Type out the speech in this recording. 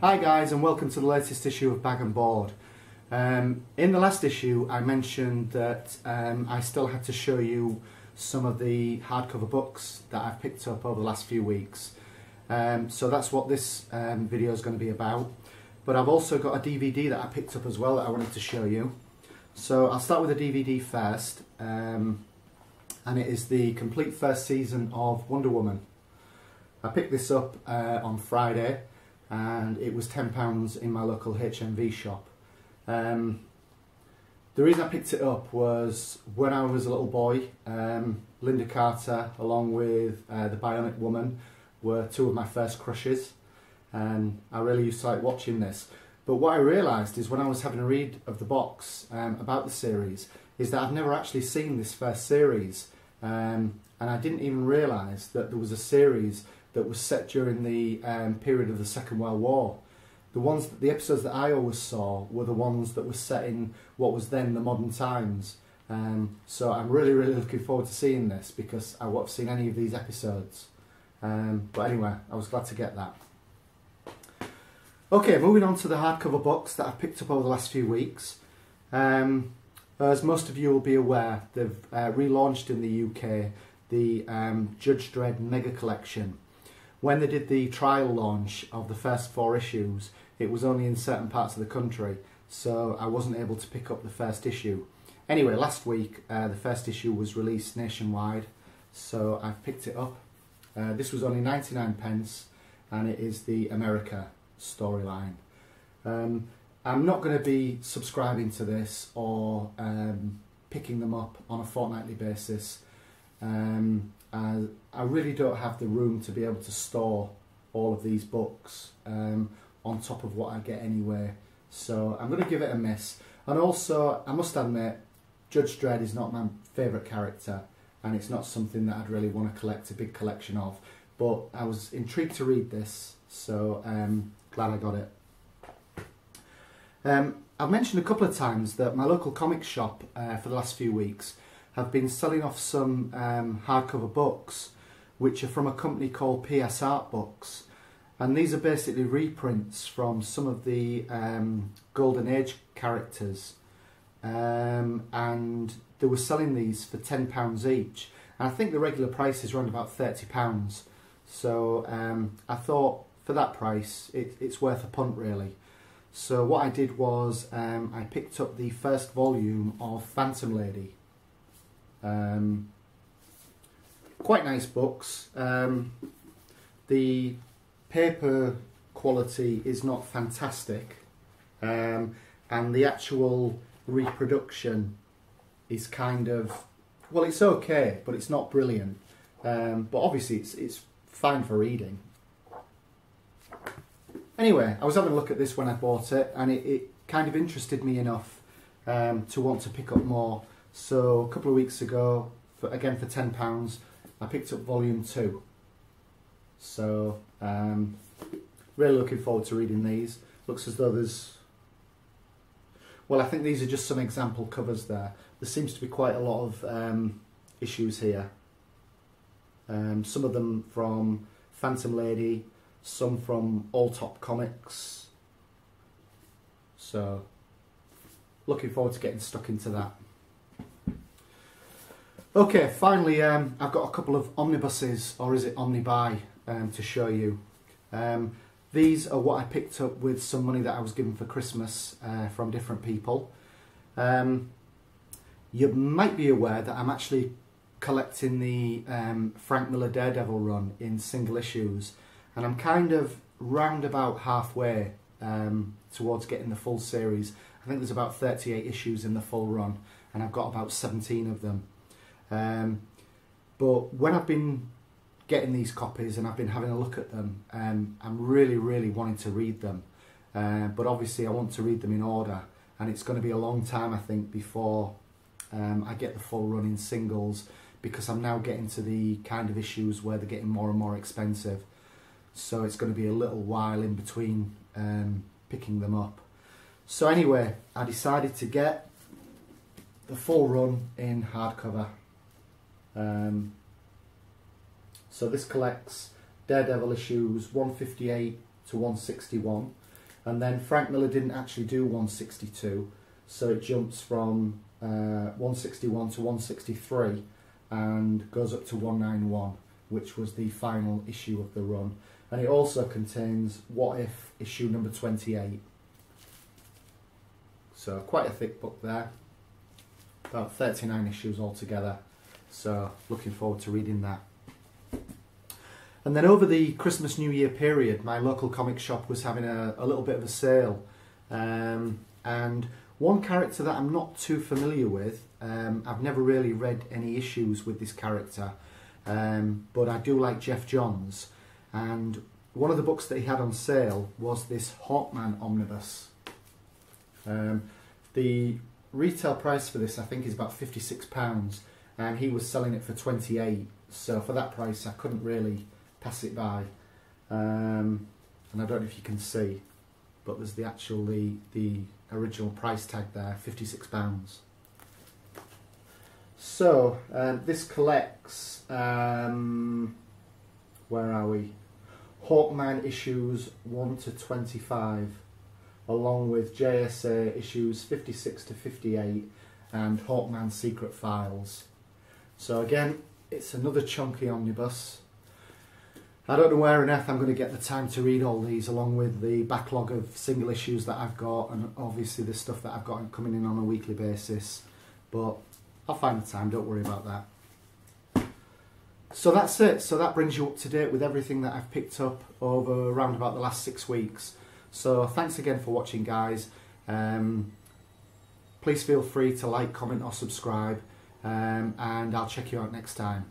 Hi guys, and welcome to the latest issue of Bag and Board. In the last issue I mentioned that I still had to show you some of the hardcover books that I've picked up over the last few weeks. So that's what this video is going to be about. But I've also got a DVD that I picked up as well that I wanted to show you. So I'll start with the DVD first, and it is the complete first season of Wonder Woman. I picked this up on Friday, and it was £10 in my local HMV shop. The reason I picked it up was when I was a little boy, Linda Carter along with the Bionic Woman were two of my first crushes, and I really used to like watching this. But what I realised is when I was having a read of the box about the series is that I've never actually seen this first series, and I didn't even realise that there was a series that was set during the period of the Second World War. The episodes that I always saw were the ones that were set in what was then the modern times. So I'm really looking forward to seeing this because I won't have seen any of these episodes. But anyway, I was glad to get that. Okay, moving on to the hardcover books that I've picked up over the last few weeks. As most of you will be aware, they've relaunched in the UK the Judge Dredd Mega Collection. When they did the trial launch of the first 4 issues, it was only in certain parts of the country, so I wasn't able to pick up the first issue. Anyway, last week the first issue was released nationwide, so I've picked it up. This was only 99p, and it is the America storyline. I'm not going to be subscribing to this or picking them up on a fortnightly basis. I really don't have the room to be able to store all of these books on top of what I get anyway, so I'm going to give it a miss. And also, I must admit, Judge Dredd is not my favourite character, and it's not something that I'd really want to collect a big collection of, but I was intrigued to read this, so glad I got it. I've mentioned a couple of times that my local comic shop for the last few weeks have been selling off some hardcover books which are from a company called PS Art Books, and these are basically reprints from some of the Golden Age characters, and they were selling these for £10 each, and I think the regular price is around about £30, so I thought for that price it's worth a punt really. So what I did was I picked up the first volume of Phantom Lady. Quite nice books. The paper quality is not fantastic, and the actual reproduction is kind of, well, it's okay, but it's not brilliant. But obviously it's fine for reading. Anyway, I was having a look at this when I bought it, and it kind of interested me enough to want to pick up more. So a couple of weeks ago, again for £10, I picked up volume 2. So really looking forward to reading these. Looks as though there's, well, I think these are just some example covers there. There seems to be quite a lot of issues here. Some of them from Phantom Lady, some from All Top Comics. So looking forward to getting stuck into that. Okay, finally I've got a couple of omnibuses, or is it omnibuy, to show you. These are what I picked up with some money that I was given for Christmas from different people. You might be aware that I'm actually collecting the Frank Miller Daredevil run in single issues, and I'm kind of round about halfway towards getting the full series. I think there's about 38 issues in the full run, and I've got about 17 of them. But when I've been getting these copies and I've been having a look at them, I'm really wanting to read them. But obviously I want to read them in order, and it's going to be a long time, I think, before I get the full run in singles, because I'm now getting to the kind of issues where they're getting more and more expensive. So it's going to be a little while in between picking them up. So anyway, I decided to get the full run in hardcover. So this collects Daredevil issues 158 to 161. And then Frank Miller didn't actually do 162, so it jumps from 161 to 163 and goes up to 191, which was the final issue of the run. And it also contains What If issue number 28. So quite a thick book there, about 39 issues altogether, so looking forward to reading that. And then over the Christmas New Year period, my local comic shop was having a little bit of a sale, and one character that I'm not too familiar with, I've never really read any issues with this character, but I do like Jeff Johns, and one of the books that he had on sale was this Hawkman omnibus. The retail price for this I think is about £56, and he was selling it for 28, so for that price I couldn't really pass it by. And I don't know if you can see, but there's the original price tag there, £56. So this collects, where are we? Hawkman issues 1 to 25, along with JSA issues 56 to 58 and Hawkman Secret Files. So again, it's another chunky omnibus. I don't know where on earth I'm going to get the time to read all these, along with the backlog of single issues that I've got, and obviously the stuff that I've got coming in on a weekly basis, but I'll find the time, don't worry about that. So that's it. So that brings you up to date with everything that I've picked up over around about the last 6 weeks. So thanks again for watching, guys. Please feel free to like, comment or subscribe, and I'll check you out next time.